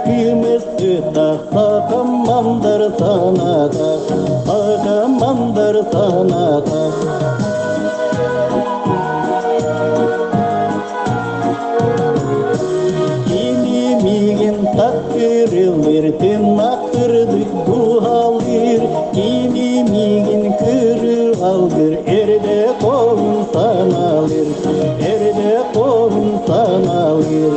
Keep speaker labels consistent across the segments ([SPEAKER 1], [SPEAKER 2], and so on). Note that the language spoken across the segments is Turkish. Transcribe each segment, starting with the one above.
[SPEAKER 1] kıymetli da sakamamdır sana da, sakamamdır sana da. Kimimigin takdirilir, tırnaktırdık bu halir. Kimimigin kırır aldır, erde kovun sanalır, erde kovun sanalır.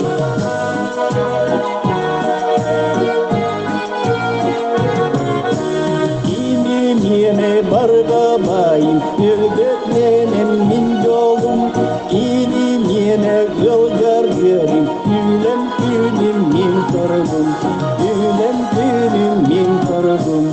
[SPEAKER 1] Kimimine barga bayım, övdetmenem min yolum. Kimimine yolgar verim, gülem gülüm min sorgun, gülem gülüm min sorgun.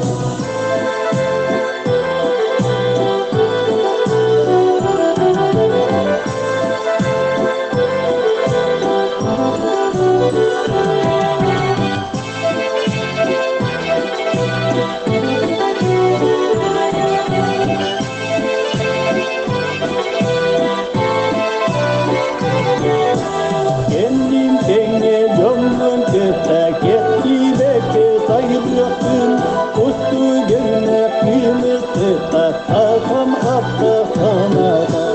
[SPEAKER 1] Kendim seni gömdüm kötek, eski bekle sayıp yaktım. Ustu gönlüne kıymetli da, ahım apta sana da,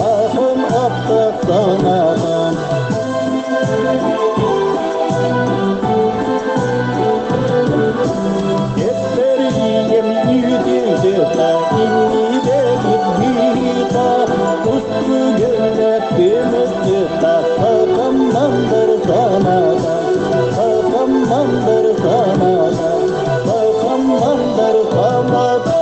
[SPEAKER 1] ahım apta sana da. Esmeriyem yüzüldü da, inni de gitmeli da. Ustu gönlüne kıymetli da, sakamamdır sana da, sakamamdır sana da, sakamamdır sana da.